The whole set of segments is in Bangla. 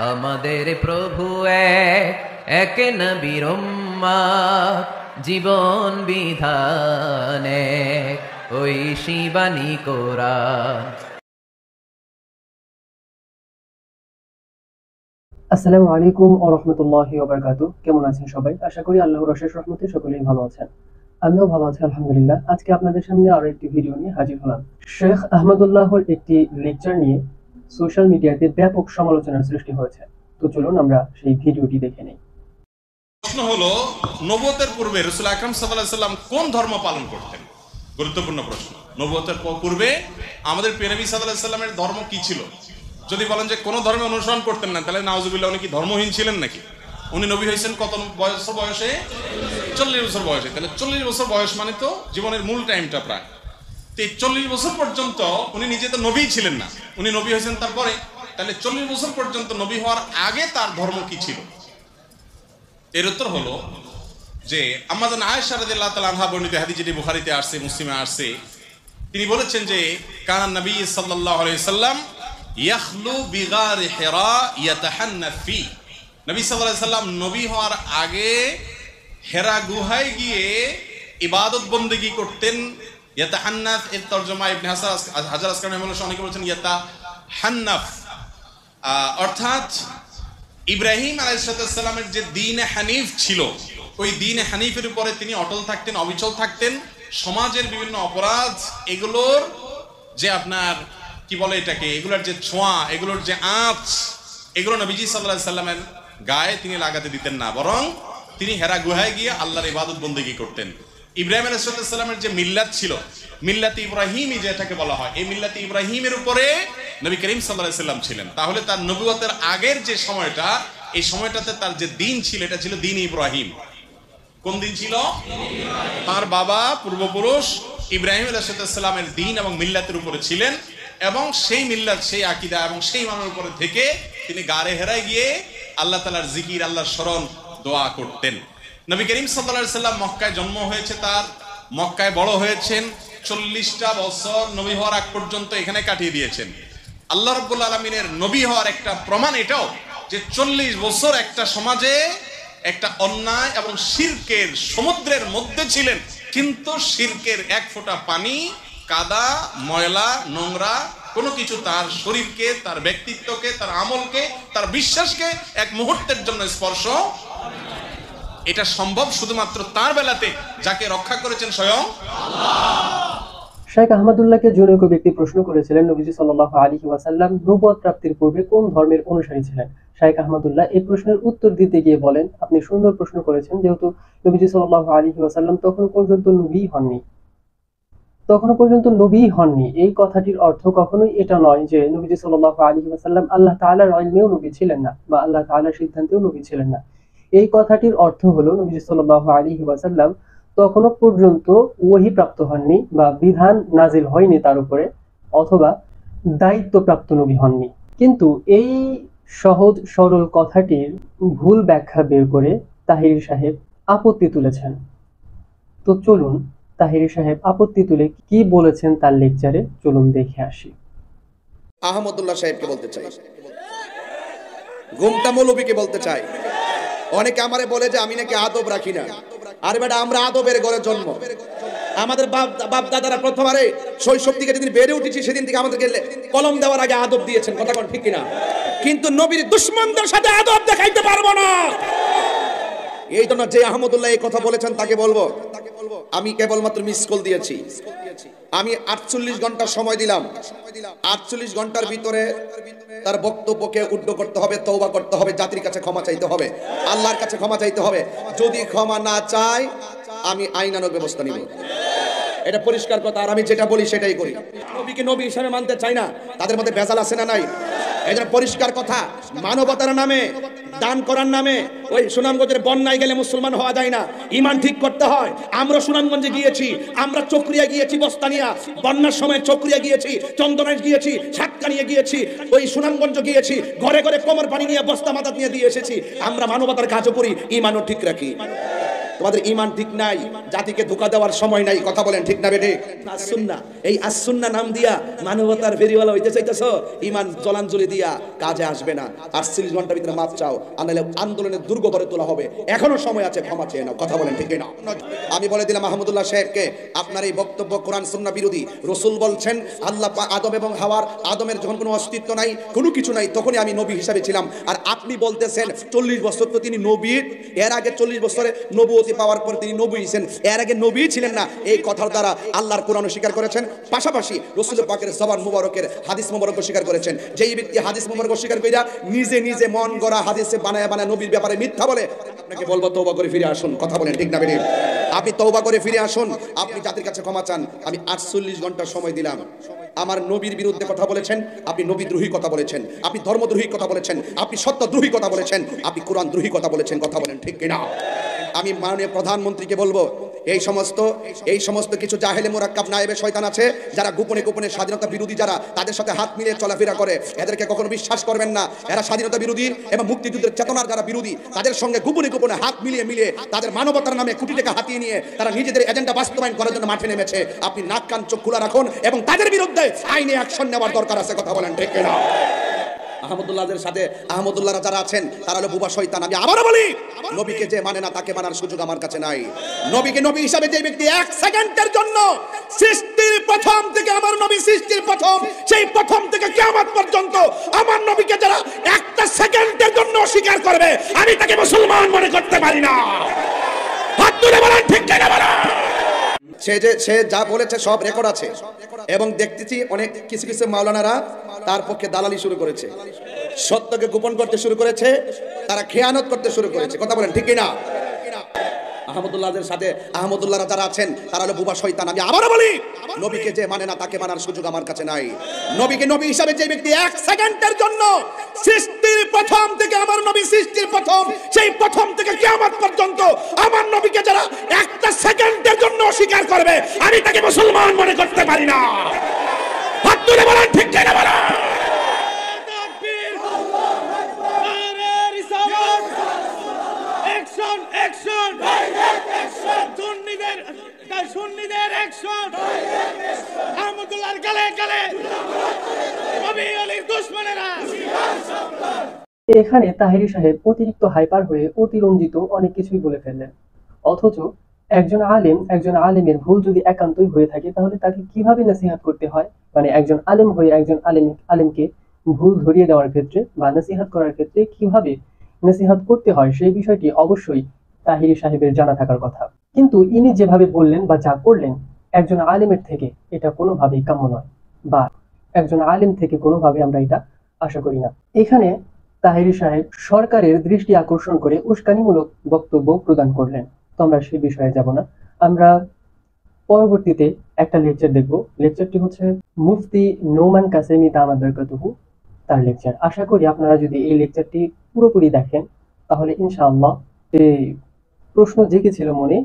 আমাদের প্রভু এক, এক নবীর উম্মত, জীবন বিধান এক, ওই শিবানী কোরআন। আসসালামু আলাইকুম ওয়া রাহমাতুল্লাহি ওয়া বারাকাতুহু। কেমন আছেন সবাই? আশা করি আল্লাহর অশেষ রহমতে সকলেই ভালো আছেন। আমিও ভালো আছি আলহামদুলিল্লাহ। আজকে আপনাদের সামনে আরো একটি ভিডিও নিয়ে হাজির হলাম। শেখ আহমদুল্লাহর একটি লেকচার নিয়ে সোশ্যাল মিডিয়াতে ব্যাপক সমালোচনার সৃষ্টি হয়েছে। তো চলুন আমরা সেই ভিডিওটি দেখে নেই। প্রশ্ন হলো, নবুয়তের পূর্বে রাসূল আকরাম সাল্লাল্লাহু আলাইহি সাল্লাম কোন ধর্ম পালন করতেন? গুরুত্বপূর্ণ প্রশ্ন। নবুয়তের পূর্বে আমাদের প্রিয় নবী সাল্লাল্লাহু আলাইহি সাল্লামের ধর্ম কি ছিল? যদি বলেন যে কোন ধর্মে অনুসরণ করতেন না, তাহলে নাউজুবিল্লাহ, উনি কি ধর্মহীন ছিলেন নাকি? উনি নবী হয়েছেন কত বয়সে? 40 বছর বয়সে। তাহলে 40 বছর বয়স মানে তো জীবনের মূল টাইমটা প্রায়। তো 40 বছর পর্যন্ত উনি নিজে তো নবী ছিলেন না, উনি নবী হয়েছেন তারপরে। তাহলে 40 বছর পর্যন্ত নবী হওয়ার আগে তার ধর্ম কি ছিল? এর উত্তর হলো যে আম্মাজান আয়েশা রাদিয়াল্লাহু তাআলা আনহা বর্ণিত হাদিস, যেটি বুখারীতে আসছে, মুসলিমে আসছে, তিনি বলেছেন যে কানান নবী সাল্লাল্লাহু আলাইহি সাল্লাম ইয়াখলু বিগার হিরা ইয়াতাহান্নাফ ফি। নবী সাল্লাল্লাহু আলাইহি সাল্লাম নবী হওয়ার আগে হেরা গুহায় গিয়ে ইবাদত বন্দেগী করতেন। ইয়াতাহান্নাফ এর তরজমা ইবনে হাজার আসকালানি রাহিমাহুল্লাহ অনেকে বলেছেন ইয়াতাহান্নাফ, অর্থাৎ ইব্রাহিম আলাইহিস সালামের যে দ্বীনে হানিফ ছিল, ওই দ্বীনে হানিফের উপরে তিনি অটল থাকতেন, অবিচল থাকতেন। সমাজের বিভিন্ন অপরাধ, এগুলোর যে আপনার কি বলে এটাকে, এগুলোর যে ছোঁয়া, এগুলোর যে আঁচ, এগুলো নবীজি সাল্লাল্লাহু আলাইহি সাল্লামের গায়ে তিনি লাগাতে দিতেন না, বরং তিনি হেরা গুহায় গিয়ে আল্লাহর ইবাদত বন্দেগী করতেন। ইব্রাহিম আলাইহিস সালামের যে মিল্লাত ছিল, মিল্লাতে ইব্রাহিমী যেটাকে বলা হয়, এই মিল্লাতে ইব্রাহিমের উপরে নবী করিম সাল্লাল্লাহু আলাইহি সাল্লাম ছিলেন। তাহলে তার নবুয়তের আগের যে সময়টা, এই সময়টাতে তার যে দিন ছিল, এটা ছিল দিন ইব্রাহিম। কোন দিন ছিল? তার বাবা পূর্বপুরুষ ইব্রাহিম আলাইহিস সালামের দিন এবং মিল্লাতের উপরে ছিলেন, এবং সেই মিল্লাত, সেই আকীদা এবং সেই মানের উপরে থেকে তিনি গারে হেরায় গিয়ে আল্লাহ তাআলার জিকির, আল্লাহর স্মরণ, দোয়া করতেন। নবী করিম সাল্লাল্লাহু আলাইহি সাল্লাম মক্কায় জন্ম হয়েছে তার, মক্কায় বড় হয়েছেন, 40টা বছর নবী হওয়ার আগ পর্যন্ত এখানে কাটিয়ে দিয়েছেন। আল্লাহ রাব্বুল আলামিনের নবী হওয়ার একটা প্রমাণ এটাও যে 40 বছর একটা সমাজে একটা অন্যায় এবং শিরকের সমুদ্রের মধ্যে ছিলেন, কিন্তু শিরকের এক ফোঁটা পানি, কাদা, ময়লা, নোংরা কোনো কিছু তার শরীরকে, তার ব্যক্তিত্বকে, তার আমলকে, তার বিশ্বাসকে এক মুহূর্তের জন্য স্পর্শ। এটা সম্ভব শুধুমাত্র তার বেলাতে, যাকে রক্ষা করেছেন স্বয়ং আল্লাহ। শেখ আহমদুল্লাহকে জনৈক ব্যক্তি প্রশ্ন করেছিলেন, নবীজি সাল্লাল্লাহু আলাইহি ওয়াসাল্লাম নবুয়ত প্রাপ্তির পূর্বে কোন ধর্মের অনুসারী ছিলেন? শেখ আহমদুল্লাহ এই প্রশ্নের উত্তর দিতে গিয়ে বলেন, আপনি সুন্দর প্রশ্ন করেছেন, যেহেতু নবীজি সাল্লাল্লাহু আলাইহি ওয়াসাল্লাম তখনও পর্যন্ত নবী হননি। এই কথাটির অর্থ কখনোই এটা নয় যে নবীজি সাল্লাল্লাহু আলাইহি ওয়াসাল্লাম আল্লাহ তাআলার ইলমেও নবী ছিলেন না, বা আল্লাহ তাআলার সিদ্ধান্তেও নবী ছিলেন না। এই কথাটির অর্থ হলো নবীজি সাল্লাল্লাহু আলাইহি ওয়াসাল্লাম তখনো পর্যন্ত ওহী প্রাপ্ত হননি, বা বিধান নাজিল হয়নি তার উপরে, অথবা দায়িত্বপ্রাপ্ত নবী হননি। কিন্তু এই সহজ সরল কথাটির ভুল ব্যাখ্যা বের করে তাহিরি সাহেব আপত্তি তুলেছেন। তো চলুন তাহিরি সাহেব আপত্তি তুলে কি বলেছেন তার লেকচারে, চলুন দেখে আসি। আহমদুল্লাহ সাহেবকে বলতে চাই, গুমটা মৌলবীকে বলতে চাই। অনেকে আমারে বলে যে আমি নাকি আদব রাখি না। আরে বেটা, আমরা আদবের ঘরে জন্ম। আমাদের বাপ দাদারা প্রথমবারে শৈশব থেকে যেদিন বেড়ে উঠেছি, সেদিন থেকে আমাদেরকে কলম দেওয়ার আগে আদব দিয়েছেন। কথা কোন ঠিক কিনা? কিন্তু নবীর দুশমনদের সাথে আদব দেখাইতে পারবো না। এই জন্য যে আহমদুল্লাহ এই কথা বলেছেন তাকে বলবো, আমি কেবলমাত্র মিস কল দিয়েছি। আমি 48 ঘন্টা সময় দিলাম। 48 ঘন্টার ভিতরে তার বক্তব্যকে উদ্ধৃত করতে হবে, তওবা করতে হবে, জাতির কাছে ক্ষমা চাইতে হবে, আল্লাহর কাছে ক্ষমা চাইতে হবে। যদি ক্ষমা না চায়, আমি আইনানুগ ব্যবস্থা নিব। এটা পরিষ্কার কথা। আর আমি যেটা বলি সেটাই করি। নবীকে নবী হিসেবে মানতে চাই না, তাদের মধ্যে ভেজাল আছে না নাই? এই জন্য পরিষ্কার কথা, মানবতার নামে, দান করার নামে ওই সুনামগঞ্জের বন্যায় গেলে মুসলমান হওয়া যায় না, ইমান ঠিক করতে হয়। আমরা সুনামগঞ্জে গিয়েছি, আমরা চক্রিয়া গিয়েছি, বস্তানিয়া বন্যার সময় চক্রিয়া গিয়েছি, চন্দনাইশ গিয়েছি, সাতকানিয়া গিয়েছি, ওই সুনামগঞ্জ গিয়েছি, ঘরে ঘরে কোমর পানি নিয়ে বস্তা মাথা নিয়ে দিয়ে এসেছি। আমরা মানবতার কাজও করি, ইমানও ঠিক রাখি। তোমাদের ঈমান ঠিক নাই, জাতিকে ধোঁকা দেওয়ার সময় নাই। কথা বলেন ঠিক না বেঠিক? আস-সুন্নাহ, এই আস-সুন্নাহ নাম দিয়া মানবতার ফেরিওয়ালা হইতে চাইতেছো, ঈমান জলাঞ্জলি দিয়া কাজে আসবে না। 48 ঘন্টার ভিতরে মাপ চাও, আনালে আন্দোলনের দুর্গ গড়ে তোলা হবে। এখনো সময় আছে, ক্ষমা চেয়ে নাও। কথা বলেন ঠিক না? আমি বলে দিলাম মাহমুদুল্লাহ সাহেবকে, আপনার এই বক্তব্য কোরআন সুন্নাহ বিরোধী। রাসূল বলছেন আল্লাহ আদম এবং হাওয়ার, আদমের যখন কোনো অস্তিত্ব নাই, কোনো কিছু নাই, তখনই আমি নবী হিসাবে ছিলাম। আর আপনি বলতেছেন 40 বছর তো তিনি নবী, এর আগে 40 বছরে নবুয়তি পাওয়ার পর তিনি নবী হইছেন, এর আগে নবী ছিলেন না। এই কথার দ্বারা আল্লাহর কোরআন স্বীকার করেছেন, পাশাপাশি রাসূল পাকের জবান মুবারকের হাদিস মুবারক স্বীকার করেছেন। যেই ব্যক্তি হাদিস মুবারক স্বীকার কইরা নিজে নিজে মন গড়া হাদিসে বানায় বানায় নবীর ব্যাপারে মিথ্যা বলে, আপনাকে বলবো তওবা করে ফিরে আসুন। কথা বলেন ঠিক না বেঠিক? আপনি তওবা করে ফিরে আসুন, আপনি জাতির কাছে ক্ষমা চান। আমি 48 ঘন্টা সময় দিলাম। আমার নবীর বিরুদ্ধে কথা বলেছেন, আপনি নবীদ্রোহী কথা বলেছেন, আপনি ধর্মদ্রোহী কথা বলেছেন, আপনি সত্যদ্রোহী কথা বলেছেন, আপনি কোরআনদ্রোহী কথা বলেছেন। কথা বলেন ঠিক কিনা? আমি মাননীয় প্রধানমন্ত্রীকে বলবো, এই সমস্ত কিছু জাহেলে মুরাক্কাব নায়েবে শয়তান আছে, যারা গোপনে গোপনে স্বাধীনতা বিরোধী, যারা তাদের সাথে হাত মিলিয়ে চলাফেরা করে, এদেরকে কখনো বিশ্বাস করবেন না। এরা স্বাধীনতা বিরোধী এবং মুক্তিযুদ্ধের চেতনার যারা বিরোধী, তাদের সঙ্গে গোপনে গোপনে হাত মিলিয়ে তাদের মানবতার নামে কোটি টাকা হাতিয়ে নিয়ে তারা নিজেদের এজেন্ডা বাস্তবায়ন করার জন্য মাঠে নেমেছে। আপনি নাক কান চোখ খোলা রাখুন এবং তাদের বিরুদ্ধে আইনে অ্যাকশন নেওয়ার দরকার আছে। কথা বলেন ঠিক কিনা? আহমদুল্লাহদের সাথে আহমদুল্লাহরা যারা আছেন তারা হলো বুবা শয়তান। আমি আবারও বলি, নবীকে যে মানে না তাকে মানার সুযোগ আমার কাছে নাই। নবীকে নবী হিসাবে যে ব্যক্তি 1 সেকেন্ডের জন্য সৃষ্টির প্রথম থেকে, আমার নবী সৃষ্টির প্রথম, সেই প্রথম থেকে কিয়ামত পর্যন্ত আমার নবীকে যারা একটা সেকেন্ডের জন্য অস্বীকার করবে, আমি তাকে মুসলমান মনে করতে পারি না। হাত তুলে বলেন ঠিক কিনা বলেন? সে যা বলেছে সব রেকর্ড আছে এবং দেখতেছি অনেক কিছু কিছু মাওলানারা তার পক্ষে দালালি শুরু করেছে, সত্যকে গোপন করতে শুরু করেছে, তারা খেয়ানত করতে শুরু করেছে। কথা বলেন ঠিক কিনা? আহমদুল্লাহদের সাথে আহমদুল্লাহরা যারা আছেন তারা হলো বুবা শয়তান। আমি আবারও বলি, নবীকে যে মানে না তাকে মানার সুযোগ আমার কাছে নাই। নবীকে নবী হিসাবে যে ব্যক্তি 1 সেকেন্ডের জন্য সৃষ্টির প্রথম থেকে, আমার নবী সৃষ্টির প্রথম, সেই প্রথম থেকে কিয়ামত পর্যন্ত আমার নবীকে যারা একটা সেকেন্ডের জন্য অস্বীকার করবে, আমি তাকে মুসলমান মনে করতে পারি না। হাত তুলে বলেন ঠিক কিনা বলেন? এখানে তাহেরি সাহেব অতিরিক্ত হাইপার হয়ে অতিরঞ্জিত অনেক কিছুই বলে ফেললেন। অথচ একজন আলেমের ভুল যদি একান্তই হয়ে থাকে, তাহলে তাকে কিভাবে নসিহত করতে হয়, মানে একজন আলেম হয়ে একজন আলেমকে ভুল ধরিয়ে দেওয়ার ক্ষেত্রে বা নসিহত করার ক্ষেত্রে কিভাবে নসিহত করতে হয়, সেই বিষয়টি অবশ্যই তাহেরি সাহেবের জানা থাকার কথা। কিন্তু ইনি যেভাবে বললেন বা যা করলেন, একজন আলেমের থেকে এটা কোনোভাবেই কাম্য নয়, বা একজন আলেম থেকে কোনোভাবে আমরা এটা আশা করি না। এখানে তাহেরি সাহেব সরকারের দৃষ্টি আকর্ষণ করে উস্কানিমূলক বক্তব্য প্রদান করলেন। তো আমরা সেই বিষয়ে যাব না, আমরা পরবর্তীতে একটা লেকচার দেখব। লেকচারটি হচ্ছে মুফতি নোমান কাসেমি দামাত বরকাতুহু তার লেকচার। আশা করি আপনারা যদি এই লেকচারটি পুরোপুরি দেখেন, তাহলে ইনশাআল্লাহ এই প্রশ্ন জেগেছিল মনে,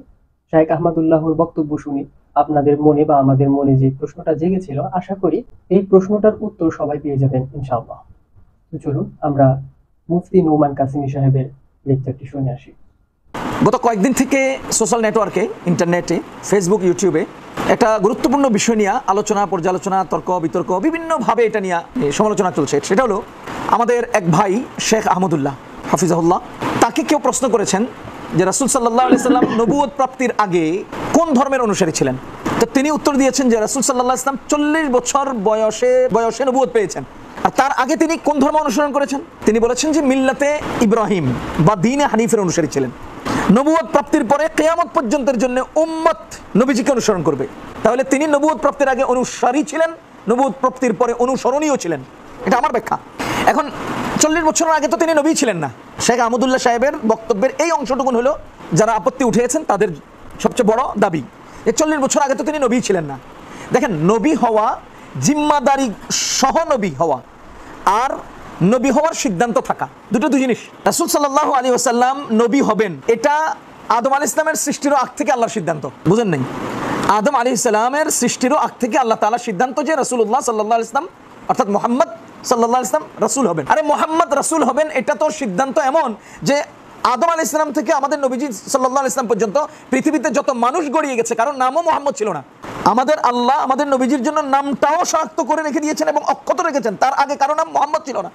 শাইখ আহমদুল্লাহর বক্তব্য শুনে আপনাদের মনে বা আমাদের মনে যে প্রশ্নটা জেগেছিল, আশা করি এই প্রশ্নটার উত্তর সবাই পেয়ে যাবেন ইনশাআল্লাহ। তো চলুন আমরা মুফতি নোমান কাসেমি সাহেবের লেকচারটি শুনে আসি। গত কয়েকদিন থেকে সোশ্যাল নেটওয়ার্কে, ইন্টারনেটে, ফেসবুক, ইউটিউবে একটা গুরুত্বপূর্ণ বিষয় নিয়ে আলোচনা, পর্যালোচনা, তর্ক বিতর্ক বিভিন্নভাবে এটা নিয়ে সমালোচনা চলছে। সেটা হলো আমাদের এক ভাই শেখ আহমদুল্লাহ হাফিজাহুল্লাহ, তাকে কেউ প্রশ্ন করেছেন যে রাসূল সাল্লাল্লাহু আলাইহি সাল্লাম নবুয়ত প্রাপ্তির আগে কোন ধর্মের অনুসারী ছিলেন। তো তিনি উত্তর দিয়েছেন যে রাসূল সাল্লাল্লাহু আলাইহি সাল্লাম 40 বছর বয়সে নবুয়ত পেয়েছেন। আর তার আগে তিনি কোন ধর্ম অনুসরণ করেছেন? তিনি বলেছেন যে মিল্লাতে ইব্রাহিম বা দ্বীনে হানিফের অনুসারী ছিলেন। নবুয়ত প্রাপ্তির পরে কিয়ামত পর্যন্তের জন্য উম্মত নবীজিকে অনুসরণ করবে। তাহলে তিনি নবুয়ত প্রাপ্তির আগে অনুসারী ছিলেন, নবুয়ত প্রাপ্তির পরে অনুসরণীয় ছিলেন। এটা আমার ব্যাখ্যা। এখন 40 বছরের আগে তো তিনি নবী ছিলেন না। শেখ আহমদুল্লাহ সাহেবের বক্তব্যের এই অংশটুকুন হলো যারা আপত্তি উঠিয়েছেন তাদের সবচেয়ে বড় দাবি, যে 40 বছর আগে তো তিনি নবী ছিলেন না। দেখেন, নবী হওয়া, জিম্মাদারি সহ নবী হওয়া আর নবী হওয়ার সিদ্ধান্ত থাকা দুটো দুই জিনিস। রাসূল সাল্লাল্লাহু আলাইহি ওয়াসাল্লাম নবী হবেন, এটা আদম আলাইহিস সালামের সৃষ্টিরও আগ থেকে আল্লাহর সিদ্ধান্ত। বুঝেন নাই? আদম আলাইহিস সালামের সৃষ্টিরও আগ থেকে আল্লাহ তাআলার সিদ্ধান্ত যে রাসূলুল্লাহ সাল্লাল্লাহু আলাইহি ওয়াসাল্লাম অর্থাৎ মুহাম্মদ সাল্লাল্লাহু আলাইহি ওয়াসাল্লাম রাসূল হবেন। আরে মুহাম্মদ রাসূল হবেন, এটা তো সিদ্ধান্ত এমন যে আদম আলাইহিস সালাম থেকে আমাদের নবীজি সাল্লাল্লাহু আলাইহি ওয়াসাল্লাম পর্যন্ত পৃথিবীতে যত মানুষ গড়িয়ে গেছে, কারণ নামও মুহাম্মদ ছিল না। আমাদের আল্লাহ আমাদের নবীজির জন্য নামটাও শনাক্ত করে রেখে দিয়েছেন এবং অক্ষত রেখেছেন, তার আগে কারো নাম মুহাম্মদ ছিল না।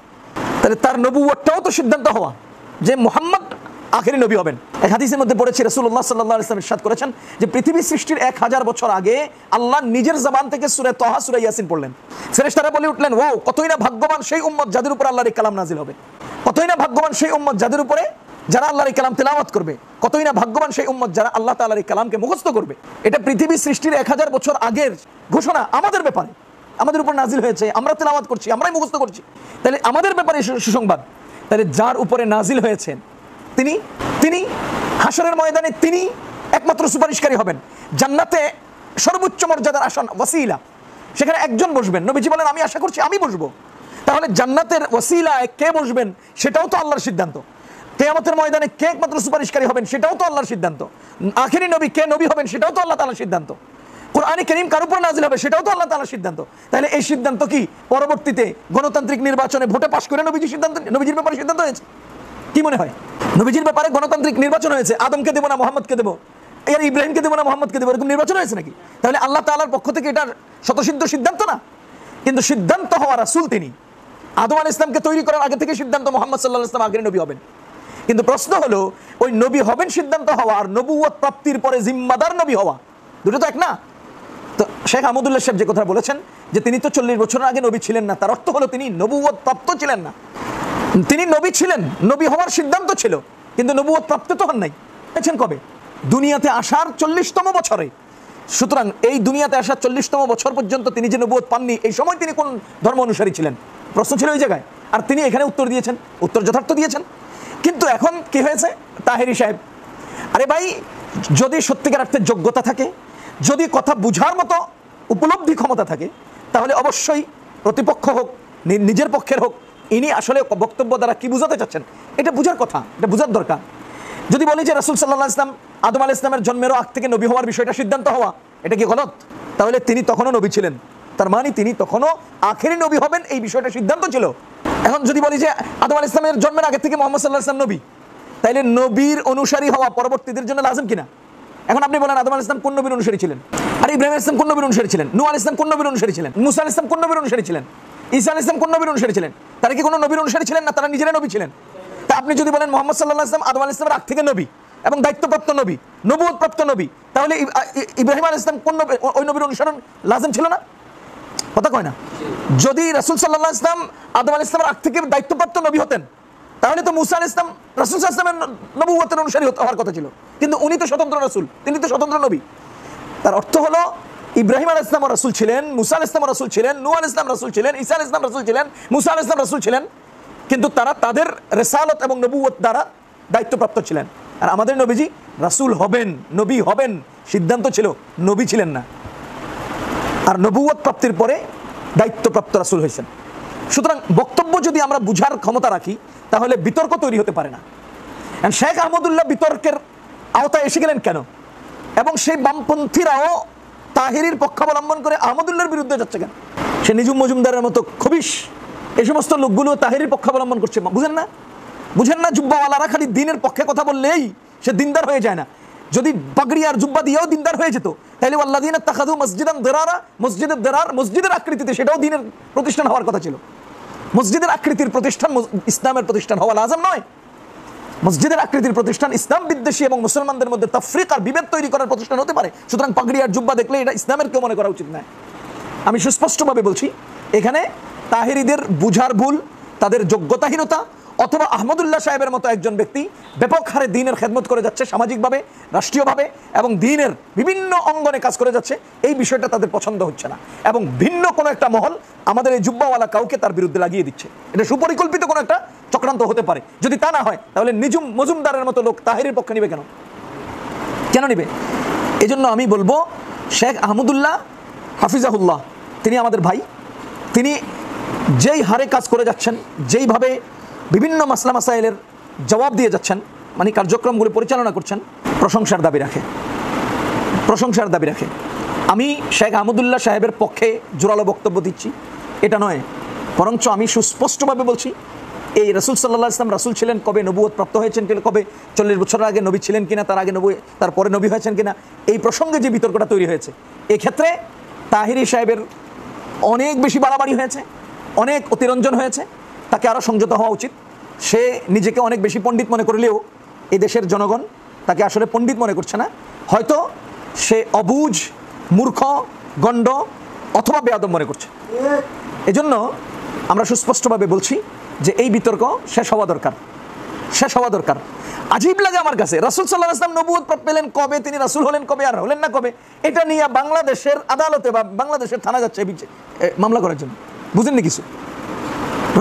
তাহলে তার নবুয়তটাও তো সিদ্ধান্ত হওয়া যে মুহাম্মদ আখেরি নবী হবেন। এক হাদিসের মধ্যে পড়েছি রাসূলুল্লাহ সাল্লাল্লাহু আলাইহি ওয়াসাল্লাম ইরশাদ করেছেন যে পৃথিবী সৃষ্টির 1000 বছর আগে আল্লাহ নিজের জবান থেকে সূরা তাহা সূরা ইয়াসিন পড়লেন। ফেরেশতারা বলে উঠলেন, ও কতই না ভাগ্যবান সেই উম্মত যাদের উপর আল্লাহর কালাম নাজিল হবে, কতই না ভাগ্যবান সেই উম্মত যাদের উপরে যারা আল্লাহর কালাম তেলাওয়াত করবে, কতই না ভাগ্যবান সেই উম্মত যারা আল্লাহ তাআলার কালামকে মুখস্থ করবে। এটা পৃথিবী সৃষ্টির 1000 বছর আগের ঘোষণা আমাদের ব্যাপারে, আমাদের উপর নাজিল হয়েছে, আমরা তেলাওয়াত করছি, আমরাই মুখস্থ করছি। তাহলে আমাদের ব্যাপারে সুসংবাদ। তাহলে যার উপরে নাজিল হয়েছেন তিনি তিনি হাসরের ময়দানে তিনি একমাত্র সুপারিশকারী হবেন। জান্নাতে সর্বোচ্চ মর্যাদার আসন ওয়াসিলা, সেখানে একজন বসবেন। নবীজি বলেন আমি আশা করছি আমি বসবো। তাহলে জান্নাতের ওয়াসিলায় কে বসবেন সেটাও তো আল্লাহর সিদ্ধান্ত। কিয়ামতের ময়দানে কে একমাত্র সুপারিশকারী হবেন সেটাও তো আল্লাহর সিদ্ধান্ত। আখেরি নবী কে নবী হবেন সেটাও তো আল্লাহ তাআলার সিদ্ধান্ত। কোরআনে কারীম কার উপর নাজিল হবে সেটাও তো আল্লাহ তাআলার সিদ্ধান্ত। তাহলে এই সিদ্ধান্ত কি পরবর্তীতে গণতান্ত্রিক নির্বাচনে ভোটে পাশ করে নবীজির ব্যাপারে সিদ্ধান্ত হয়েছে? কি মনে হয় নবীজির ব্যাপারে গণতান্ত্রিক নির্বাচন হয়েছে? আদমকে দেবো না মোহাম্মদকে দেবো, এর ইব্রাহিমকে দেবো না মোহাম্মদকে দেবো, এরকম নির্বাচন হয়েছে নাকি? তাহলে আল্লাহ তাআলার পক্ষ থেকে এটা স্বতঃসিদ্ধ সিদ্ধান্ত না। কিন্তু সিদ্ধান্ত হওয়া রাসূল তিনি। আদম আলাইহিস সালামকে তৈরি করার আগে থেকে সিদ্ধান্ত মুহাম্মদ সাল্লাল্লাহু আলাইহি ওয়াসাল্লাম আখেরি নবী হবেন। কিন্তু প্রশ্ন হলো ওই নবী হবেন সিদ্ধান্ত হওয়া আর নবুয়ত প্রাপ্তির পরে জিম্মাদার নবী হওয়া দুটো তো এক না। তো শেখ আহমদুল্লাহ সাহেব যে কথা বলেছেন যে তিনি তো 40 বছর আগে নবী ছিলেন না, তার অর্থ হলো তিনি নবুয়ত প্রাপ্ত ছিলেন না। তিনি নবী ছিলেন, নবী হওয়ার সিদ্ধান্ত ছিল, কিন্তু নবুয়ত প্রাপ্ত তো হন নাই। দেখছেন কবে? দুনিয়াতে আসার 40তম বছরে। সুতরাং এই দুনিয়াতে আসার 40তম বছর পর্যন্ত তিনি যে নবুয়ত পাননি, এই সময় তিনি কোন ধর্ম অনুসারী ছিলেন? প্রশ্ন ছিল ওই জায়গায়। আর তিনি এখানে উত্তর দিয়েছেন, উত্তর যথার্থ দিয়েছেন। কিন্তু এখন কি হয়েছে? তাহেরি সাহেব, আরে ভাই, যদি সত্যিকার অর্থে যোগ্যতা থাকে, যদি কথা বুঝার মতো উপলব্ধি ক্ষমতা থাকে, তাহলে অবশ্যই প্রতিপক্ষ হোক নিজের পক্ষের হোক, ইনি আসলে বক্তব্য দ্বারা কি বুঝাতে চাচ্ছেন এটা বুঝার কথা, এটা বুঝার দরকার। যদি বলি যে রাসূল সাল্লাল্লাহু আলাইহি ওয়াসাল্লাম আদম আলাইহিস সালামের জন্মেরও আগ থেকে নবী হওয়ার বিষয়টা সিদ্ধান্ত হওয়া, এটা কি গলত? তাহলে তিনি তখনও নবী ছিলেন, তার মানে তিনি তখনও আখেরি নবী হবেন, এই বিষয়টা সিদ্ধান্ত ছিল। এখন যদি বলি যে আদম আলাইহিস সালামের জন্মের আগে থেকে মুহাম্মদ সাল্লাল্লাহু আলাইহি ওয়াসাল্লাম নবী, তাইলে নবীর অনুসারী হওয়া পরবর্তীদের জন্য লাজিম কিনা? এখন আপনি বলেন আদম আলাইহিস সালাম কোন নবীর অনুসারী ছিলেন? আর ইব্রাহিম আলাইহিস সালাম কোন নবীর অনুসারী ছিলেন? নূহ আলাইহিস সালাম কোন নবীর অনুসারী ছিলেন? মুসা আলাইহিস সালাম কোন নবীর অনুসারী ছিলেন? ঈসা আলাইহিস সালাম কোন নবীর অনুসারী ছিলেন? তারা কি কোনো নবীর অনুসারী ছিলেন না? তারা নিজেরাই নবী ছিলেন। তা আপনি যদি বলেন মুহাম্মদ সাল্লাল্লাহু আলাইহি ওয়াসাল্লাম আদম আলাইহিস সালামের আগ থেকে নবী এবং দায়িত্বপ্রাপ্ত নবী, নবুয়তপ্রাপ্ত নবী, তাহলে ইব্রাহিম আলাইহিস সালাম কোন নবী, ওই নবীর অনুসরণ লাজিম ছিল না? কথা কয় না? যদি রাসূল সাল্লাল্লাহু আলাইহি ওয়াসাল্লাম আদম আলাইহিস সালামের আগ থেকে দায়িত্বপ্রাপ্ত নবী হতেন, তাহলে তো মুসা আলাইহিস সালাম রাসূল সাল্লাল্লাহু আলাইহি ওয়াসাল্লামের নবুয়তের অনুসারী হওয়ার কথা ছিল। কিন্তু উনি তো স্বতন্ত্র রাসূল, তিনি তো স্বতন্ত্র নবী। তার অর্থ হলো ইব্রাহিম আলাইহিস সালাম রাসূল ছিলেন, মুসা আলাইহিস সালাম রাসূল ছিলেন, নূহ আলাইহিস সালাম রাসূল ছিলেন, ঈসা আলাইহিস সালাম রাসূল ছিলেন, মুসা আলাইহিস সালাম রাসূল ছিলেন, কিন্তু তারা তাদের রিসালাত এবং নবুয়ত দ্বারা দায়িত্বপ্রাপ্ত ছিলেন। আর আমাদের নবীজি রাসূল হবেন, নবী হবেন সিদ্ধান্ত ছিল, নবী ছিলেন না। আর নবুয়ত প্রাপ্তির পরে দায়িত্বপ্রাপ্ত রাসূল হয়েছেন। সুতরাং বক্তব্য যদি আমরা বুঝার ক্ষমতা রাখি, তাহলে বিতর্ক তৈরি হতে পারে না। শেখ আহমদুল্লাহ বিতর্কের আওতায় এসে গেলেন কেন? এবং সেই বামপন্থীরাও তাহেরির পক্ষ অবলম্বন করে আহমদুল্লাহর বিরুদ্ধে যাচ্ছে কেন? সে নিজুম মজুমদারের মতো খবিশ এই সমস্ত লোকগুলো তাহেরির পক্ষ অবলম্বন করছে। বুঝেন না? বুঝেন না? জুব্বাওয়ালারা খালি দিনের পক্ষে কথা বললেই সে দিনদার হয়ে যায় না। যদি পাগড়ি আর জুব্বা দিয়েও দিনদার হয়ে যেত, তাহলে আল্লাযীনা তাখাযু মাসজিদান দিরারা, মসজিদের দিরার, মসজিদের আকৃতিতে সেটাও দ্বীনের প্রতিষ্ঠান হওয়ার কথা ছিল। মসজিদের আকৃতির প্রতিষ্ঠান ইসলামের প্রতিষ্ঠান হওয়া লাজম নয়। মসজিদের আকৃতির প্রতিষ্ঠান ইসলাম বিদ্বেষী এবং মুসলমানদের মধ্যে তাফরিক আর বিভেদ তৈরি করার প্রতিষ্ঠান হতে পারে। সুতরাং পাগড়ি আর জুব্বা দেখলে এটা ইসলামের কেউ মনে করা উচিত নয়। আমি সুস্পষ্টভাবে বলছি, এখানে তাহেরিদের বুঝার ভুল, তাদের যোগ্যতাহীনতা, অথবা আহমদুল্লাহ সাহেবের মতো একজন ব্যক্তি ব্যাপক হারে দ্বীনের খেদমত করে যাচ্ছে সামাজিকভাবে, রাষ্ট্রীয়ভাবে এবং দ্বীনের বিভিন্ন অঙ্গনে কাজ করে যাচ্ছে, এই বিষয়টা তাদের পছন্দ হচ্ছে না। এবং ভিন্ন কোনো একটা মহল আমাদের এই জুব্বাওয়ালা কাউকে তার বিরুদ্ধে লাগিয়ে দিচ্ছে। এটা সুপরিকল্পিত কোনো একটা চক্রান্ত হতে পারে। যদি তা না হয়, তাহলে নিজুম মজুমদারের মতো লোক তাহেরির পক্ষে নিবে কেন? কেন নিবে? এজন্য আমি বলবো, শেখ আহমদুল্লাহ হাফিজাহুল্লাহ তিনি আমাদের ভাই। তিনি যেই হারে কাজ করে যাচ্ছেন, যেইভাবে বিভিন্ন মাসলা মাসাইলের জবাব দিয়ে যাচ্ছেন, মানে কার্যক্রমগুলো পরিচালনা করছেন, প্রশংসার দাবি রাখে, প্রশংসার দাবি রাখে। আমি শেখ আহমদুল্লাহ সাহেবের পক্ষে জোরালো বক্তব্য দিচ্ছি এটা নয়, বরঞ্চ আমি সুস্পষ্টভাবে বলছি এই রাসূল সাল্লাল্লাহু আলাইহি ওয়াসাল্লাম রাসূল ছিলেন কবে, নবুয়ত প্রাপ্ত হয়েছেন কবে, 40 বছর আগে নবী ছিলেন কিনা, তার আগে নবী, তারপরে নবী হয়েছেন কিনা, এই প্রসঙ্গে যে বিতর্কটা তৈরি হয়েছে, এই ক্ষেত্রে তাহিরি সাহেবের অনেক বেশি বাড়াবাড়ি হয়েছে, অনেক অতিরঞ্জন হয়েছে। তাকে আরও সংযত হওয়া উচিত। সে নিজেকে অনেক বেশি পণ্ডিত মনে করলেও এই দেশের জনগণ তাকে আসলে পণ্ডিত মনে করছে না। হয়তো সে অবুঝ, মূর্খ, গণ্ড অথবা বেয়াদব মনে করছে। এজন্য আমরা সুস্পষ্টভাবে বলছি যে এই বিতর্ক শেষ হওয়া দরকার, শেষ হওয়া দরকার। আজীব লাগে আমার কাছে, রাসূল সাল্লাল্লাহু আলাইহি ওয়াসাল্লাম নবুয়ত পেলেন কবে, তিনি রাসূল হলেন কবে আর হলেন না কবে, এটা নিয়ে বাংলাদেশের আদালতে বা বাংলাদেশের থানা যাচ্ছে মামলা করার জন্য। বুঝেননি কিছু?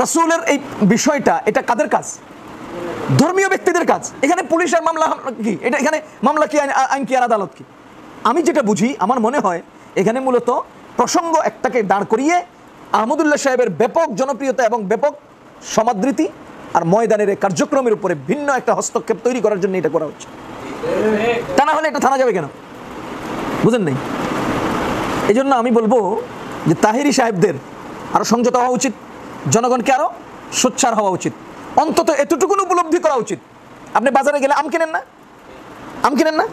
রাসূলের এই বিষয়টা, এটা কাদের কাজ? ধর্মীয় ব্যক্তিদের কাজ। এখানে পুলিশের মামলা কি? এটা এখানে মামলা কি, আইন কি, আর আদালত কি? আমি যেটা বুঝি, আমার মনে হয় এখানে মূলত প্রসঙ্গ একটাকে দাঁড় করিয়ে আহমদুল্লাহ সাহেবের ব্যাপক জনপ্রিয়তা এবং ব্যাপক সমাদৃতি আর ময়দানের কার্যক্রমের উপরে ভিন্ন একটা হস্তক্ষেপ তৈরি করার জন্য এটা করা হচ্ছে। তা না হলে এটা থানা যাবে কেন? বুঝেন নাই? এই জন্য আমি বলবো যে তাহিরি সাহেবদের আরো সংযত হওয়া উচিত, জনগণকে আরো সোচ্চার হওয়া উচিত, অন্তত এতটুকু উপলব্ধি করা উচিত। আপনি বাজারে গেলে আম কিনেন না? আম কিনেন না?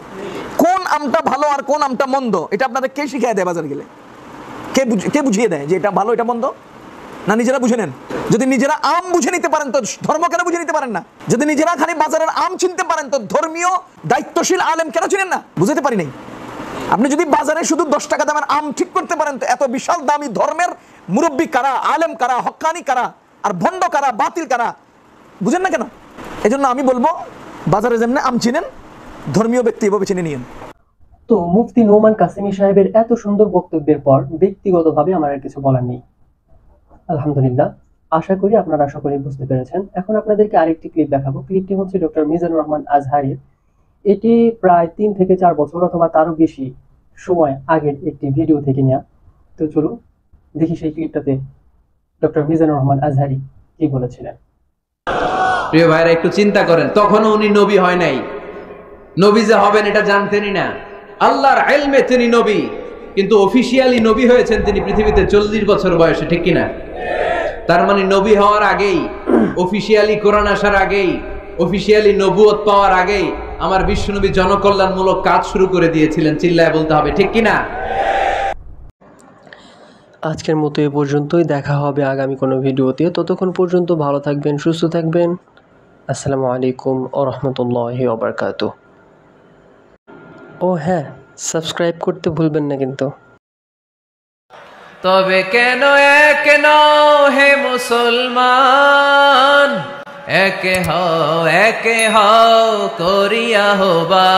কোন আমটা ভালো আর কোন আমটা মন্দ এটা আপনাদের কে শিখিয়ে দেয়? বাজারে গেলে কে বুঝিয়ে দেয় যে এটা ভালো এটা মন্দ? না নিজেরা বুঝে নেন? যদি নিজেরা আম বুঝে নিতে পারেন তো ধর্ম কেন বুঝে নিতে পারেন না? যদি নিজেরা খালি বাজারের আম চিনতে পারেন তো ধর্মীয় দায়িত্বশীল আলেম কেন চিনেন না? বুঝতে পারি নাই। আপনি যদি বাজারে শুধু 10 টাকা দামের আম ঠিক করতে পারেন তো এত বিশাল দামি ধর্মের মুরব্বী কারা, আলেম কারা, হক্কানি কারা, আর ভণ্ড কারা, বাতিল কারা, বুঝেন না কেন? এজন্য আমি বলবো বাজারে যেমন আম চিনেন, ধর্মীয় ব্যক্তি এভাবে চিনে নিয়েন। তো মুফতি নোমান কাসেমি সাহেবের এত সুন্দর বক্তব্যের পর ব্যক্তিগতভাবে আমার আর কিছু বলার নেই। আলহামদুলিল্লাহ, আশা করি আপনারা সকলেই বুঝতে পেরেছেন। এখন আপনাদেরকে আরেকটি ক্লিপ দেখাবো। ক্লিপটি হচ্ছে ডক্টর মিজানুর রহমান আজহারীর। এটি প্রায় 3 থেকে 4 বছর অথবা তারও বেশি সময় আগের একটি ভিডিও থেকে নেওয়া। তো চলুন দেখি সেই ক্লিপটাতে ডক্টর মিজানুর রহমান আজহারী কি বলেছিলেন। প্রিয় ভাইরা, একটু চিন্তা করেন, তখনও উনি নবী হয় নাই। নবী যে হবেন এটা জানতেনই না। আল্লাহর ইলমে তিনি নবী, কিন্তু অফিশিয়ালি নবী হয়েছেন তিনি পৃথিবীতে 40 বছর বয়সে, ঠিক কিনা? তার মানে নবী হওয়ার আগেই, অফিশিয়ালি কোরআন আসার আগেই, অফিশিয়ালি নবুয়ত পাওয়ার আগেই আমার বিশ্বনবী জনকল্যাণমূলক কাজ শুরু করে দিয়েছিলেন। চিল্লায় বলতে হবে, ঠিক কিনা? আজকের মতো এ পর্যন্তই। দেখা হবে আগামী কোনো ভিডিওতে। ততক্ষণ পর্যন্ত ভালো থাকবেন, সুস্থ থাকবেন। আসসালামু আলাইকুম ওয়া রাহমাতুল্লাহি ওয়া বারাকাতুহু। ও হ্যাঁ, সাবস্ক্রাইব করতে ভুলবেন না কিন্তু। তবে কেন এক নও হে মুসলমান, একে হও করিয়া হবা।